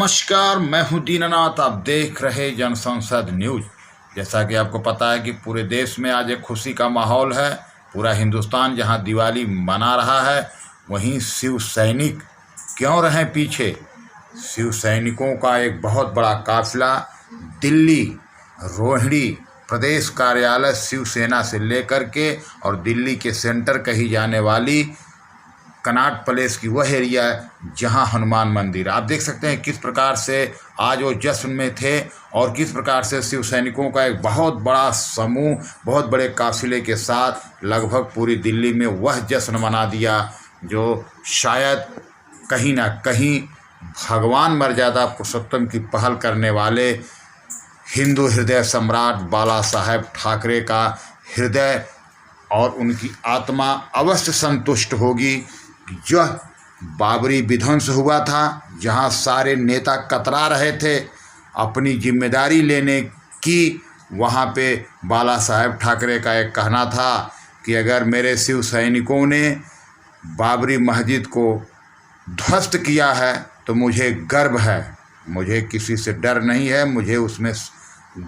नमस्कार, मैं हूं दीनानाथ। आप देख रहे जनसंसद न्यूज। जैसा कि आपको पता है कि पूरे देश में आज एक खुशी का माहौल है। पूरा हिंदुस्तान जहां दिवाली मना रहा है, वहीं शिव सैनिक क्यों रहे पीछे। शिव सैनिकों का एक बहुत बड़ा काफिला दिल्ली रोहिणी प्रदेश कार्यालय शिवसेना से लेकर के और दिल्ली के सेंटर कही जाने वाली कनॉट प्लेस की वह एरिया है जहां हनुमान मंदिर। आप देख सकते हैं किस प्रकार से आज वो जश्न में थे और किस प्रकार से शिव सैनिकों का एक बहुत बड़ा समूह बहुत बड़े काफिले के साथ लगभग पूरी दिल्ली में वह जश्न मना दिया जो शायद कहीं ना कहीं भगवान मर्यादा पुरुषोत्तम की पहल करने वाले हिंदू हृदय सम्राट बाला साहेब ठाकरे का हृदय और उनकी आत्मा अवश्य संतुष्ट होगी। जो बाबरी विध्वंस हुआ था, जहां सारे नेता कतरा रहे थे अपनी जिम्मेदारी लेने की, वहां पे बाला साहेब ठाकरे का एक कहना था कि अगर मेरे शिव सैनिकों ने बाबरी मस्जिद को ध्वस्त किया है तो मुझे गर्व है, मुझे किसी से डर नहीं है, मुझे उसमें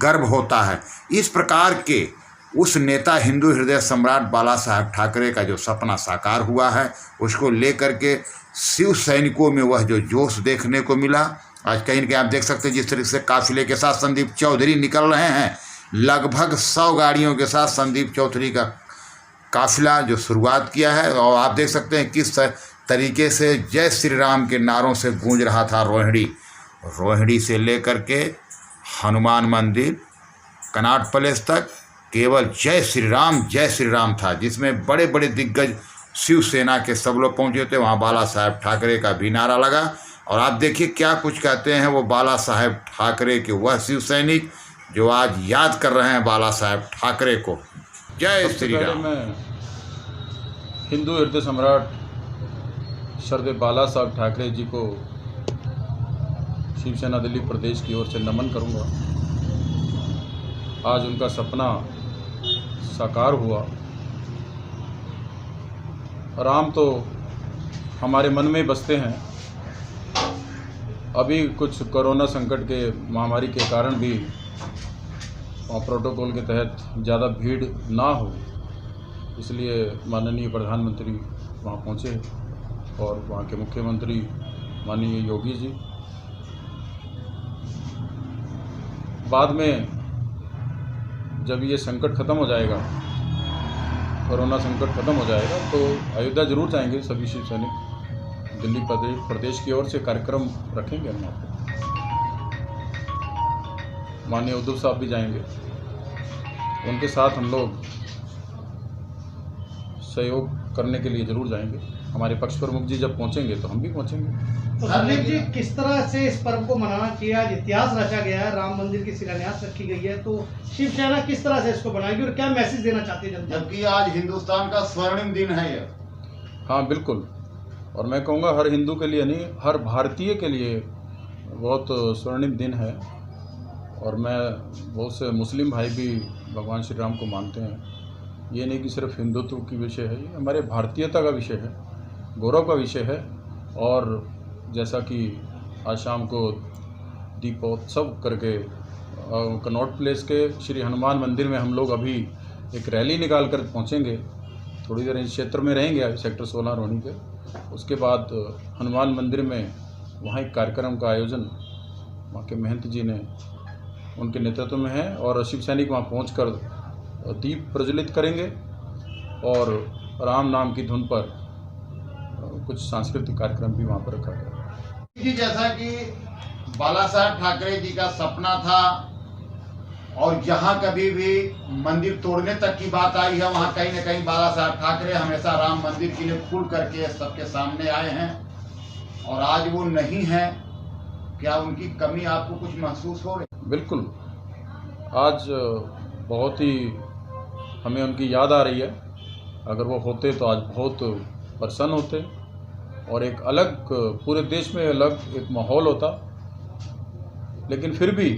गर्व होता है। इस प्रकार के उस नेता हिंदू हृदय सम्राट बाला साहेब ठाकरे का जो सपना साकार हुआ है, उसको लेकर के शिव सैनिकों में वह जो जोश देखने को मिला। आज कहीं कि आप देख सकते हैं जिस तरीके से काफिले के साथ संदीप चौधरी निकल रहे हैं, लगभग 100 गाड़ियों के साथ संदीप चौधरी का काफिला जो शुरुआत किया है। और आप देख सकते हैं किस तरीके से जय श्री राम के नारों से गूंज रहा था रोहिणी से लेकर के हनुमान मंदिर कनॉट प्लेस तक केवल जय श्री राम था, जिसमें बड़े बड़े दिग्गज शिवसेना के सब लोग पहुंचे थे। वहां बाला साहेब ठाकरे का भी नारा लगा और आप देखिए क्या कुछ कहते हैं वो बाला साहेब ठाकरे के वह शिव सैनिक जो आज याद कर रहे हैं बाला साहेब ठाकरे को। जय श्री राम। मैं हिंदू हृदय सम्राट श्रद्धेय बाला साहब ठाकरे जी को शिवसेना दिल्ली प्रदेश की ओर से नमन करूंगा। आज उनका सपना साकार हुआ। राम तो हमारे मन में बसते हैं। अभी कुछ कोरोना संकट के महामारी के कारण भी प्रोटोकॉल के तहत ज़्यादा भीड़ ना हो, इसलिए माननीय प्रधानमंत्री वहाँ पहुँचे और वहाँ के मुख्यमंत्री माननीय योगी जी बाद में जब ये संकट ख़त्म हो जाएगा, कोरोना संकट ख़त्म हो जाएगा, तो अयोध्या जरूर जाएंगे। सभी शिव सैनिक दिल्ली प्रदेश की ओर से कार्यक्रम रखेंगे हम वहाँ पर। माननीय उद्धव साहब भी जाएंगे, उनके साथ हम लोग सहयोग करने के लिए जरूर जाएंगे। हमारे पक्ष प्रमुख जी जब पहुँचेंगे तो हम भी पहुँचेंगे। तो संदीप जी, किस तरह से इस पर्व को मनाना चाहिए? आज इतिहास रचा गया है, राम मंदिर की शिलान्यास रखी गई है, तो शिवसेना किस तरह से इसको बनाएगी और क्या मैसेज देना चाहती है जनता? जबकि आज हिंदुस्तान का स्वर्णिम दिन है ये। हाँ बिल्कुल, और मैं कहूँगा हर हिंदू के लिए नहीं, हर भारतीय के लिए बहुत स्वर्णिम दिन है। और मैं बहुत से मुस्लिम भाई भी भगवान श्री राम को मानते हैं। ये नहीं कि सिर्फ हिंदुत्व की विषय है, ये हमारे भारतीयता का विषय है, गौरव का विषय है। और जैसा कि आज शाम को दीपोत्सव करके कनॉट प्लेस के श्री हनुमान मंदिर में हम लोग अभी एक रैली निकाल कर पहुँचेंगे। थोड़ी देर इस क्षेत्र में रहेंगे, सेक्टर 16 रोहिणी के। उसके बाद हनुमान मंदिर में वहाँ एक कार्यक्रम का आयोजन वहाँ के महंत जी ने उनके नेतृत्व में है और शिव सैनिक वहाँ पहुँचकर दीप प्रज्वलित करेंगे और राम नाम की धुन पर कुछ सांस्कृतिक कार्यक्रम भी वहाँ पर रखा गया है। जैसा कि बाला साहेब ठाकरे जी का सपना था और जहाँ कभी भी मंदिर तोड़ने तक की बात आई है, वहाँ कहीं न कहीं बाला साहेब ठाकरे हमेशा राम मंदिर के लिए खुल करके सबके सामने आए हैं और आज वो नहीं है। क्या उनकी कमी आपको कुछ महसूस हो रही? बिल्कुल, आज बहुत ही हमें उनकी याद आ रही है। अगर वो होते तो आज बहुत प्रसन्न होते और एक अलग पूरे देश में अलग एक माहौल होता। लेकिन फिर भी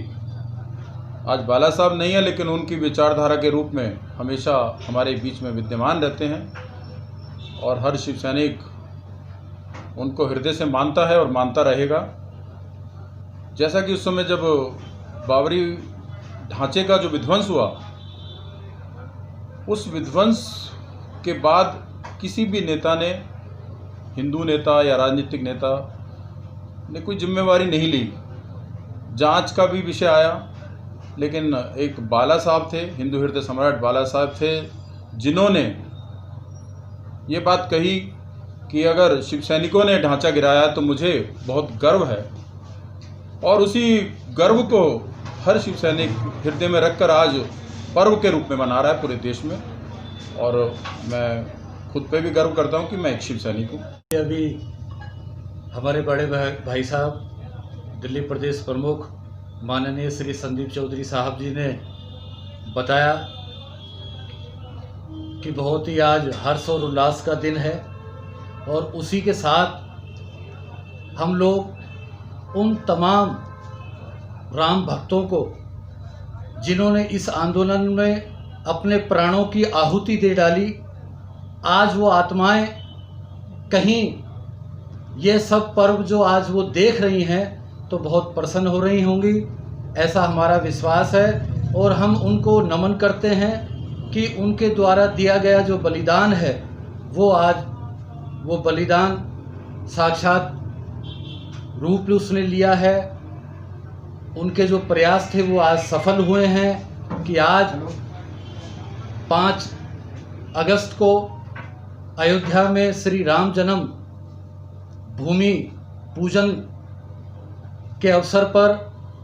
आज बाला साहब नहीं है, लेकिन उनकी विचारधारा के रूप में हमेशा हमारे बीच में विद्यमान रहते हैं और हर शिव सैनिक उनको हृदय से मानता है और मानता रहेगा। जैसा कि उस समय जब बाबरी ढांचे का जो विध्वंस हुआ, उस विध्वंस के बाद किसी भी नेता ने, हिंदू नेता या राजनीतिक नेता ने कोई जिम्मेवारी नहीं ली। जांच का भी विषय आया, लेकिन एक बाला साहब थे, हिंदू हृदय सम्राट बाला साहब थे, जिन्होंने ये बात कही कि अगर शिव सैनिकों ने ढांचा गिराया तो मुझे बहुत गर्व है, और उसी गर्व को हर शिव सैनिक हृदय में रखकर आज पर्व के रूप में मना रहा है पूरे देश में। और मैं खुद पे भी गर्व करता हूं कि मैं एक शिव सैनिक हूं। अभी हमारे बड़े भाई साहब दिल्ली प्रदेश प्रमुख माननीय श्री संदीप चौधरी साहब जी ने बताया कि बहुत ही आज हर्ष और उल्लास का दिन है, और उसी के साथ हम लोग उन तमाम राम भक्तों को जिन्होंने इस आंदोलन में अपने प्राणों की आहुति दे डाली, आज वो आत्माएं कहीं ये सब पर्व जो आज वो देख रही हैं तो बहुत प्रसन्न हो रही होंगी, ऐसा हमारा विश्वास है। और हम उनको नमन करते हैं कि उनके द्वारा दिया गया जो बलिदान है वो आज वो बलिदान साक्षात रूप उसने लिया है। उनके जो प्रयास थे वो आज सफल हुए हैं कि आज 5 अगस्त को अयोध्या में श्री राम जन्म भूमि पूजन के अवसर पर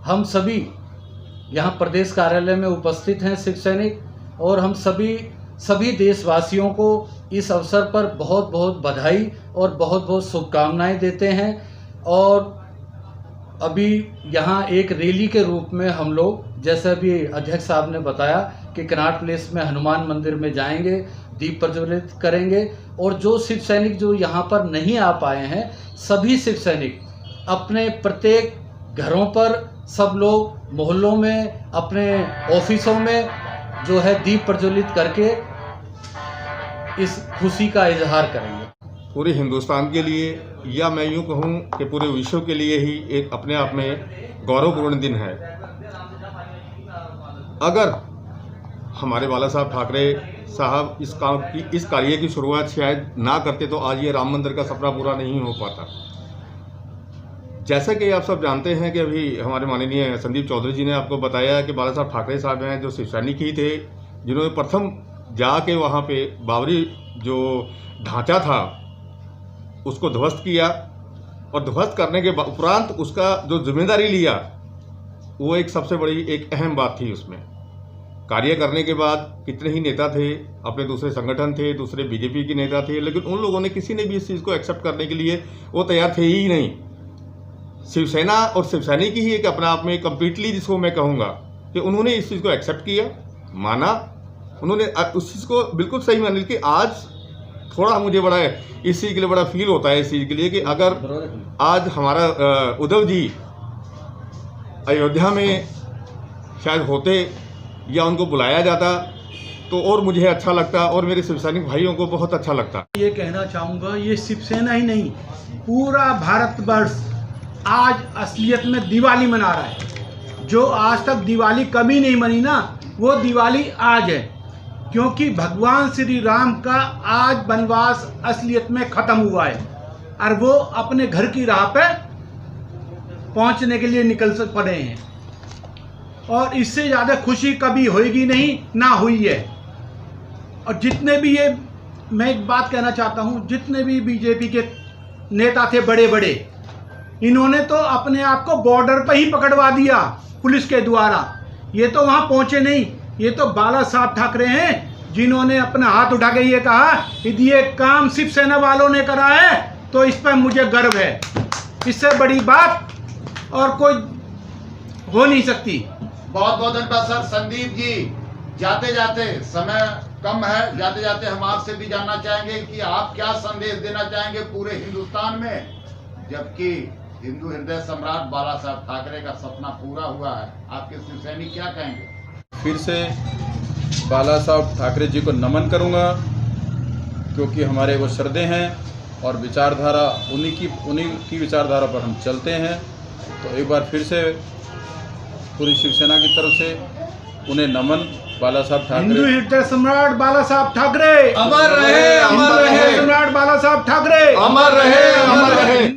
हम सभी यहाँ प्रदेश कार्यालय में उपस्थित हैं शिव सैनिक, और हम सभी देशवासियों को इस अवसर पर बहुत बहुत बधाई और बहुत बहुत शुभकामनाएं देते हैं। और अभी यहाँ एक रैली के रूप में हम लोग, जैसे अभी अध्यक्ष साहब ने बताया कि कनॉट प्लेस में हनुमान मंदिर में जाएंगे, दीप प्रज्वलित करेंगे, और जो शिव सैनिक जो यहाँ पर नहीं आ पाए हैं, सभी शिव सैनिक अपने प्रत्येक घरों पर, सब लोग मोहल्लों में, अपने ऑफिसों में जो है दीप प्रज्वलित करके इस खुशी का इजहार करेंगे। पूरे हिंदुस्तान के लिए, या मैं यूँ कहूँ कि पूरे विश्व के लिए ही एक अपने आप में गौरवपूर्ण दिन है। अगर हमारे बाला साहब ठाकरे साहब इस कार्य की शुरुआत शायद ना करते तो आज ये राम मंदिर का सपना पूरा नहीं हो पाता। जैसा कि आप सब जानते हैं कि अभी हमारे माननीय संदीप चौधरी जी ने आपको बताया कि बाला साहब ठाकरे साहब हैं जो शिव सैनिक ही थे, जिन्होंने प्रथम जाके वहाँ पे बाबरी जो ढांचा था उसको ध्वस्त किया, और ध्वस्त करने के उपरांत उसका जो जिम्मेदारी लिया वो एक सबसे बड़ी एक अहम बात थी। उसमें कार्य करने के बाद कितने ही नेता थे, अपने दूसरे संगठन थे, दूसरे बीजेपी के नेता थे, लेकिन उन लोगों ने किसी ने भी इस चीज़ को एक्सेप्ट करने के लिए वो तैयार थे ही नहीं। शिवसेना और शिव सैनिक ही एक अपने आप में कम्प्लीटली, जिसको मैं कहूँगा कि उन्होंने इस चीज़ को एक्सेप्ट किया, माना, उन्होंने उस चीज़ को बिल्कुल सही मान ली। कि आज थोड़ा मुझे बड़ा इस चीज़ के लिए बड़ा फील होता है, इस चीज़ के लिए कि अगर आज हमारा उद्धव जी अयोध्या में शायद होते या उनको बुलाया जाता तो और मुझे अच्छा लगता, और मेरे शिव सैनिक भाइयों को बहुत अच्छा लगता। ये कहना चाहूँगा, ये शिवसेना ही नहीं, पूरा भारतवर्ष आज असलियत में दिवाली मना रहा है। जो आज तक दिवाली कभी नहीं मनी ना, वो दिवाली आज है, क्योंकि भगवान श्री राम का आज वनवास असलियत में ख़त्म हुआ है, और वो अपने घर की राह पे पहुंचने के लिए निकल पड़े हैं। और इससे ज़्यादा खुशी कभी होगी नहीं, ना हुई है। और जितने भी ये, मैं एक बात कहना चाहता हूँ, जितने भी बीजेपी के नेता थे बड़े बड़े, इन्होंने तो अपने आप को बॉर्डर पर ही पकड़वा दिया पुलिस के द्वारा। ये तो वहाँ पहुँचे नहीं, ये तो बाला साहब ठाकरे हैं जिन्होंने अपना हाथ उठा के ये कहा कि ये काम शिवसेना वालों ने करा है, तो इस पर मुझे गर्व है। इससे बड़ी बात और कोई हो नहीं सकती। बहुत बहुत धन्यवाद सर। संदीप जी, जाते जाते, समय कम है, जाते जाते हम आपसे भी जानना चाहेंगे कि आप क्या संदेश देना चाहेंगे पूरे हिंदुस्तान में, जबकि हिंदू हृदय सम्राट बाला साहब ठाकरे का सपना पूरा हुआ है। आपके शिव सैनिक क्या कहेंगे? फिर से बाला साहब ठाकरे जी को नमन करूंगा, क्योंकि हमारे वो श्रद्धे हैं और विचारधारा उन्हीं की विचारधारा पर हम चलते हैं। तो एक बार फिर से पूरी शिवसेना की तरफ से उन्हें नमन। बाला साहब हिंदू ठाकरे हृदय सम्राट बाला साहब ठाकरे अमर रहे, अमर हिंदू रहे। हृदय सम्राट बाला साहब ठाकरे अमर रहे, अमर रहे।